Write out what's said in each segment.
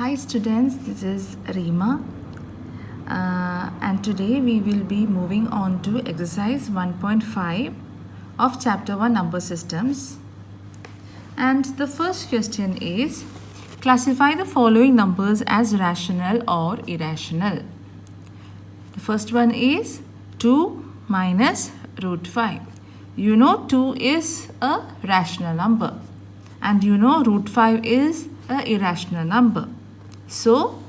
Hi students, this is Reema and today we will be moving on to exercise 1.5 of chapter 1 number systems. And the first question is, classify the following numbers as rational or irrational. The first one is 2 minus root 5. You know 2 is a rational number and you know root 5 is an irrational number. So,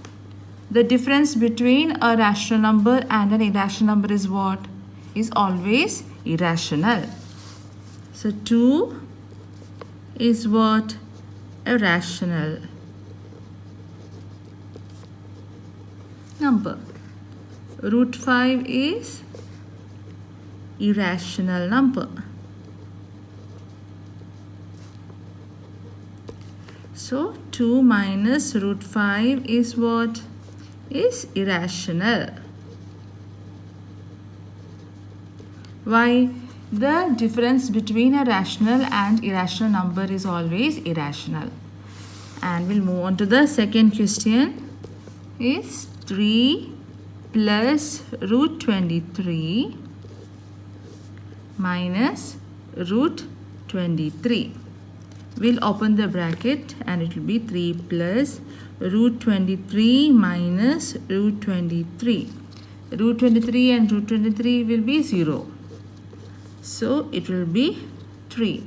the difference between a rational number and an irrational number is what? Is always irrational. So, 2 is what? A rational number. Root 5 is irrational number. So, 2 minus root 5 is what? Is irrational. Why? The difference between a rational and irrational number is always irrational. And we'll move on to the second question. Is 3 plus root 23 minus root 23. We'll open the bracket and it will be 3 plus root 23 minus root 23. Root 23 and root 23 will be 0. So it will be 3.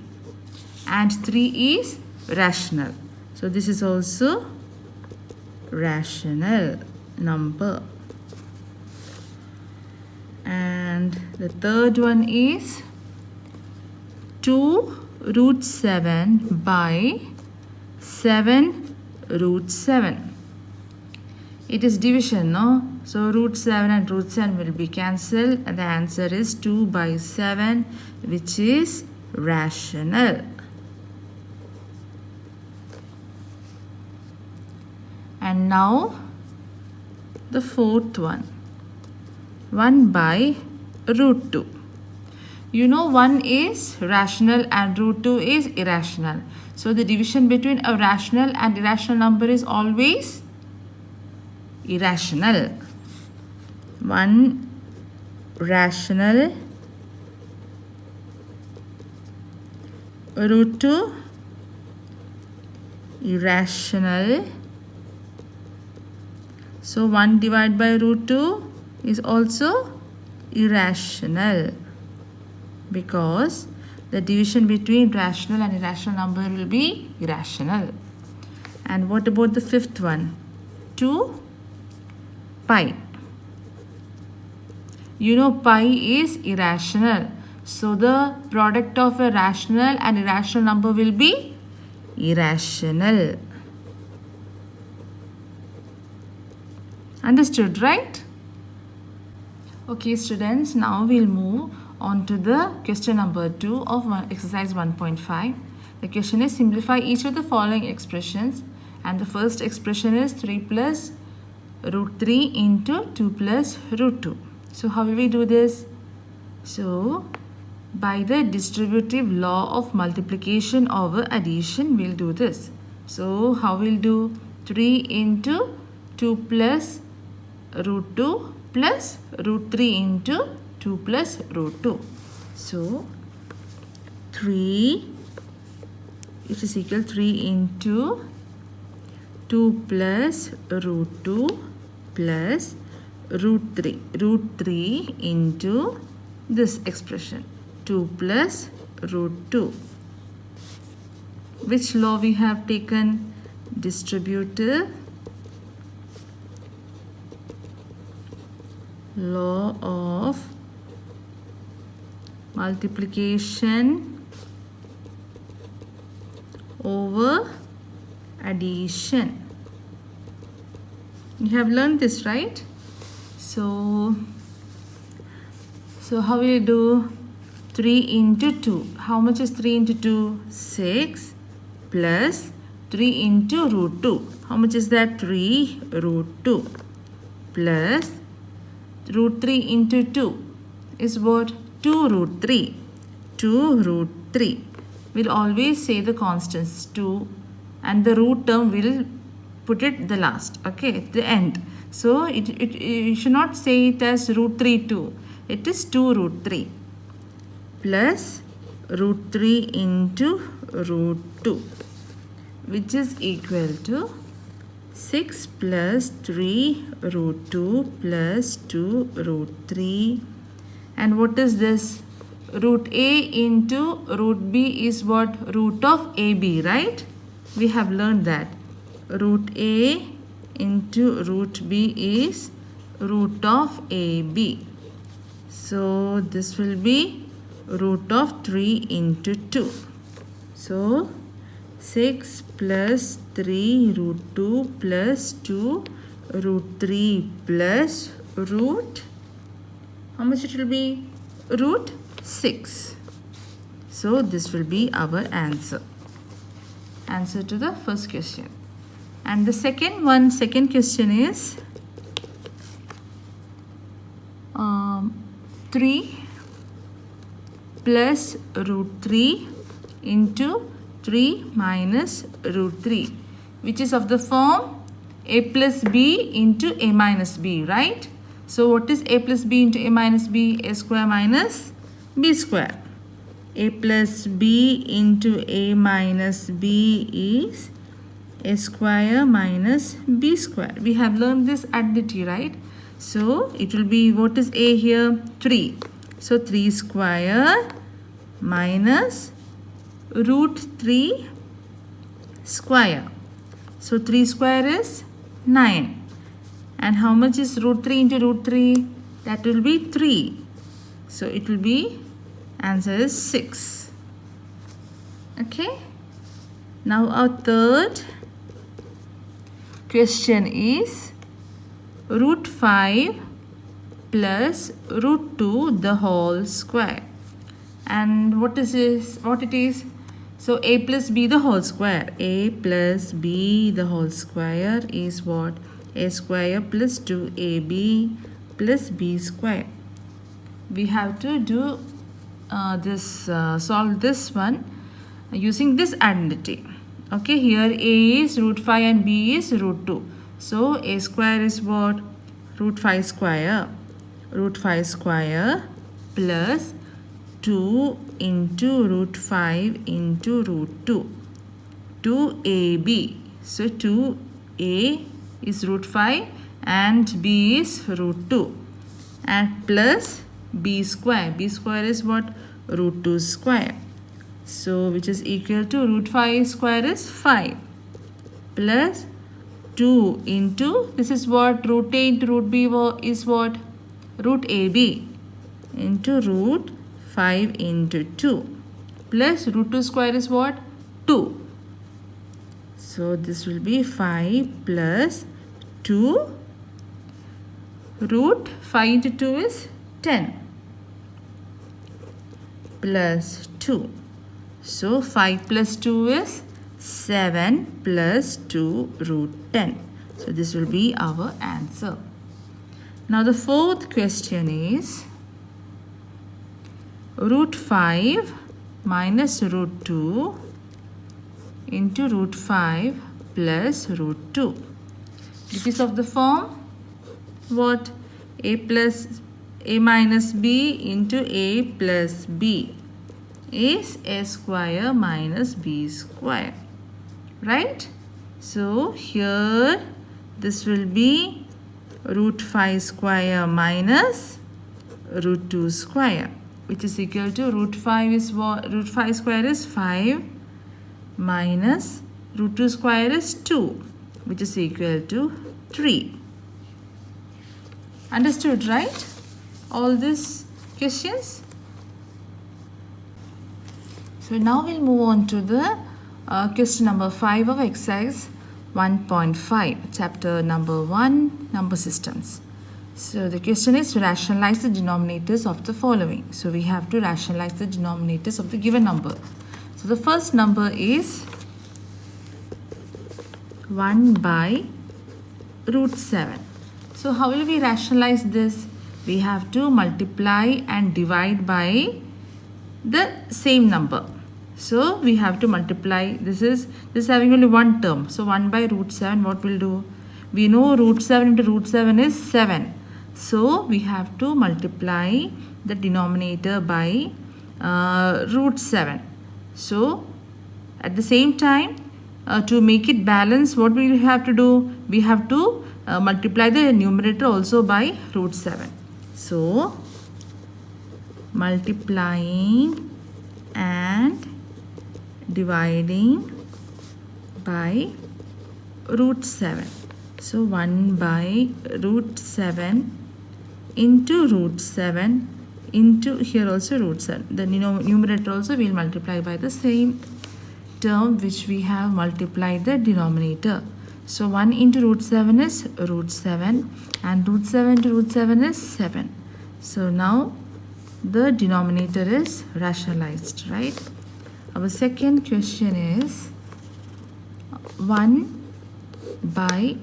And 3 is rational. So this is also rational number. And the third one is 2 root 7 by 7 root 7. It is division, no? So root 7 and root 7 will be cancelled and the answer is 2 by 7, which is rational. And now the fourth one, 1 by root 2. You know 1 is rational and root 2 is irrational. So the division between a rational and irrational number is always irrational. 1 rational, root 2 irrational. So 1 divided by root 2 is also irrational, because the division between rational and irrational number will be irrational. And what about the fifth one? 2 pi. You know pi is irrational. So the product of a rational and irrational number will be irrational. Understood, right? Okay students, now we'll move on to the question number 2 of exercise 1.5. The question is, simplify each of the following expressions, and the first expression is 3 plus root 3 into 2 plus root 2. So how will we do this? So by the distributive law of multiplication over addition, we'll do this. So how we'll do? 3 into 2 plus root 2 plus root 3 into 2 plus root 2. So 3, it is equal 3 into 2 plus root 2 plus root 3. Root 3 into this expression 2 plus root 2. Which law we have taken? Distributive law of multiplication over addition. You have learned this, right? So how will you do? 3 into 2. How much is 3 into 2? 6 plus 3 into root 2. How much is that? 3 root 2 plus root 3 into 2 is what? 2 root 3. 2 root 3. We'll always say the constants 2 and the root term will put it the last, okay, at the end. So you should not say it as root 3 2. It is 2 root 3 plus root 3 into root 2, which is equal to 6 plus 3 root 2 plus 2 root 3. And what is this? Root a into root b is what? Root of ab, right? We have learned that. Root a into root b is root of ab. So this will be root of 3 into 2. So 6 plus 3 root 2 plus 2 root 3 plus root, how much it will be? Root 6. So this will be our answer to the first question. And the second question is 3 plus root 3 into 3 minus root 3, which is of the form a plus b into a minus b, right? So what is a plus b into a minus b? A square minus b square. A plus b into a minus b is a square minus b square. We have learned this identity, right? So it will be, what is a here? 3. So 3 square minus root 3 square. So 3 square is 9. And how much is root 3 into root 3? That will be 3. So it will be, answer is 6. Okay. Now our third question is root 5 plus root 2 the whole square. And what is this? What it is? So a plus b the whole square. A plus b the whole square is what? A square plus 2ab plus b square. We have to do solve this one using this identity. Okay, here a is root 5 and b is root 2. So a square is what? Root 5 square. Root 5 square plus 2 into root 5 into root 2. 2ab. So 2a is root 5 and b is root 2. And plus b square. B square is what? Root 2 square. So which is equal to root 5 square is 5 plus 2 into, this is what? Root a into root b is what? Root ab into root 5 into 2 plus root 2 square is what? 2. So this will be 5 plus 2. Root 5 into 2 is 10 plus 2. So 5 plus 2 is 7 plus 2 root 10. So this will be our answer. Now the fourth question is root 5 minus root 2 into root 5 plus root 2. It is of the form what? A minus b into a plus b is a square minus b square, right? So here this will be root 5 square minus root 2 square, which is equal to root 5 is what? Root 5 square is 5 minus root 2 square is 2, which is equal to 3. Understood, right? All these questions. So now we'll move on to the question number 5 of exercise 1.5, chapter number 1, number systems. So the question is to rationalize the denominators of the following. So we have to rationalize the denominators of the given number. So the first number is 1 by root 7. So how will we rationalize this? We have to multiply and divide by the same number. So we have to multiply. This is having only one term. So 1 by root 7, what we'll do? We know root 7 into root 7 is 7. So we have to multiply the denominator by root 7. So at the same time, to make it balance, what we have to do? We have to multiply the numerator also by root 7. So multiplying and dividing by root 7. So 1 by root 7 into root 7 into here also root 7. The numerator also will multiply by the same term which we have multiplied the denominator. So 1 into root 7 is root 7 and root 7 into root 7 is 7. So now the denominator is rationalized, right? Our second question is 1 by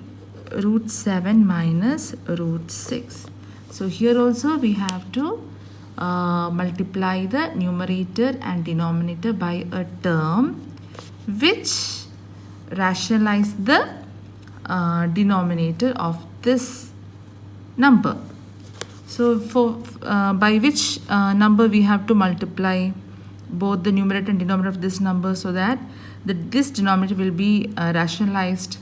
root 7 minus root 6. So here also we have to multiply the numerator and denominator by a term which rationalize the denominator of this number. So for by which number we have to multiply both the numerator and denominator of this number so that this denominator will be rationalized.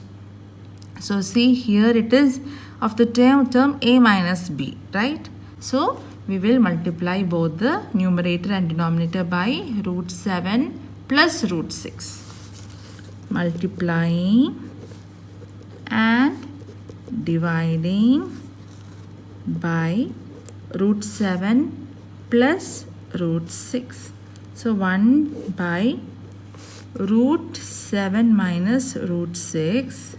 So see here it is of the term a minus b, right? So we will multiply both the numerator and denominator by root 7 plus root 6. Multiplying and dividing by root 7 plus root 6. So 1 by root 7 minus root 6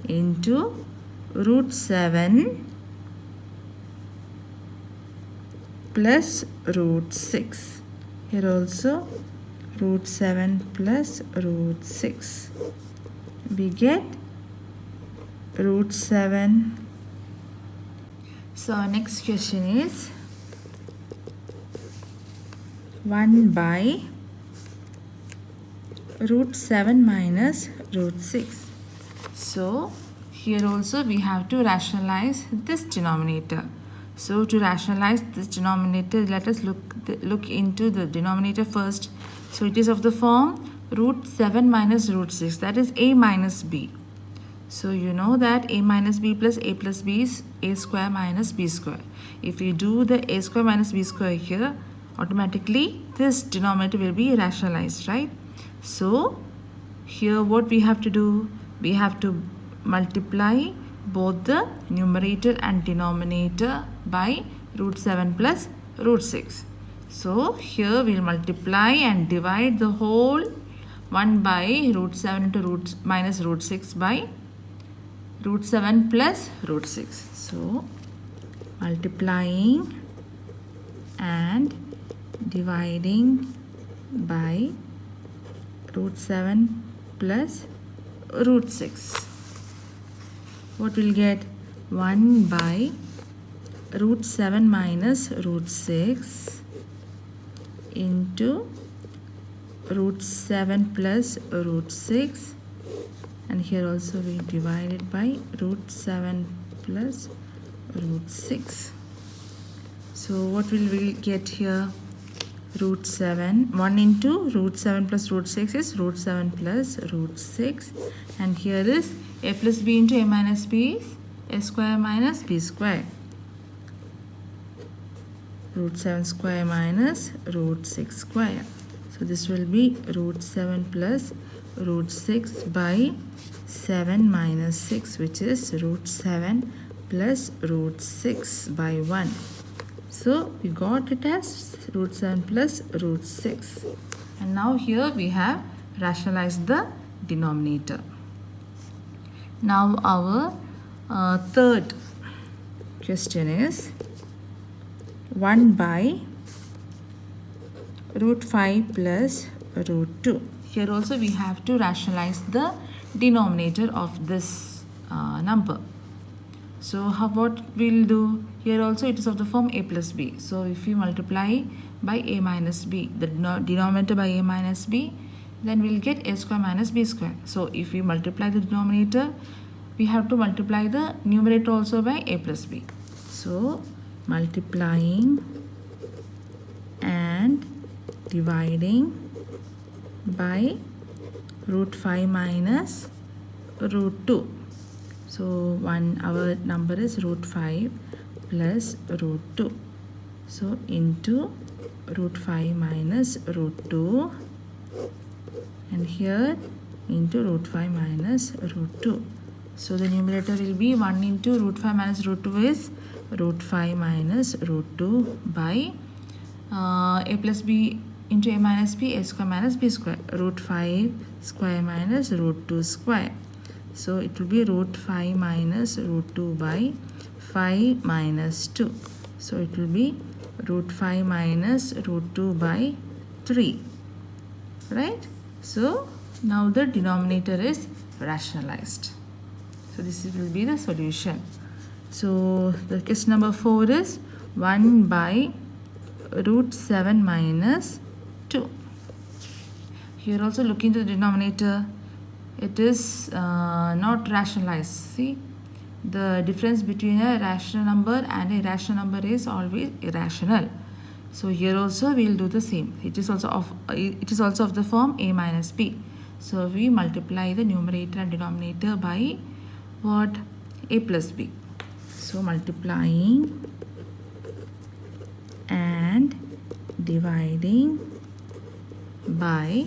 into root 7 plus root 6. Here also root 7 plus root 6. We get root 7. So our next question is 1 by root 7 minus root 6. So here also we have to rationalize this denominator. So to rationalize this denominator, let us look into the denominator first. So it is of the form root 7 minus root 6, that is a minus b. So you know that a minus b plus b is a square minus b square. If you do the a square minus b square here, automatically this denominator will be rationalized, right? So here what we have to do? We have to multiply both the numerator and denominator by root 7 plus root 6. So here we will multiply and divide the whole 1 by root 7 into root minus root 6 by root 7 plus root 6. So multiplying and dividing by root 7 plus root 6. What will get? 1 by root 7 minus root 6 into root 7 plus root 6, and here also we divide it by root 7 plus root 6. So what will we get here? Root 7, 1 into root 7 plus root 6 is root 7 plus root 6, and here is a plus b into a minus b is a square minus b square. Root 7 square minus root 6 square. So this will be root 7 plus root 6 by 7 minus 6, which is root 7 plus root 6 by 1. So we got it as root 7 plus root 6. And now here we have rationalized the denominator. Now our third question is 1 by root 5 plus root 2. Here also we have to rationalize the denominator of this number. So what we'll do? Here also it is of the form a plus b. So if we multiply by a minus b, the denominator by a minus b, then we'll get a square minus b square. So if we multiply the denominator, we have to multiply the numerator also by a plus b. So multiplying and dividing by root 5 minus root 2. So our number is root 5 plus root 2. So into root 5 minus root 2, and here into root 5 minus root 2. So the numerator will be 1 into root 5 minus root 2 is root 5 minus root 2 by a plus b into a minus b, a square minus b square, root 5 square minus root 2 square. So it will be root 5 minus root 2 by 5 minus 2. So it will be root 5 minus root 2 by 3. Right? So now the denominator is rationalized. So this will be the solution. So the question number 4 is 1 by root 7 minus 2. Here also look into the denominator. It is not rationalized. See, the difference between a rational number and a irrational number is always irrational. So here also we will do the same. It is also of the form a minus b. So we multiply the numerator and denominator by what? A plus b. So multiplying and dividing by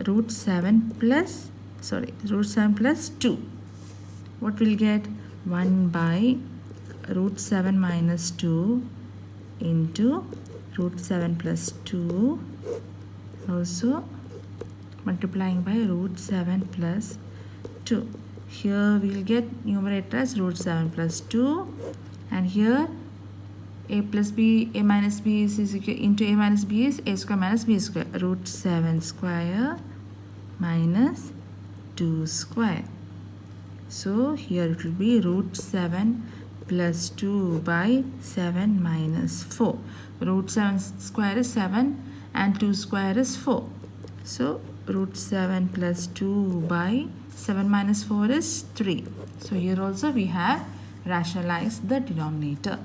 root 7 plus 2. What will get? 1 by root 7 minus 2 into root 7 plus 2, also multiplying by root 7 plus 2. Here we will get numerator as root 7 plus 2, and here a plus b, a minus b is equal into a minus b is a square minus b square, root 7 square minus 2 square. So here it will be root 7 plus 2 by 7 minus 4. Root 7 square is 7 and 2 square is 4. So root 7 plus 2 by 7 minus 4 is 3. So here also we have rationalized the denominator.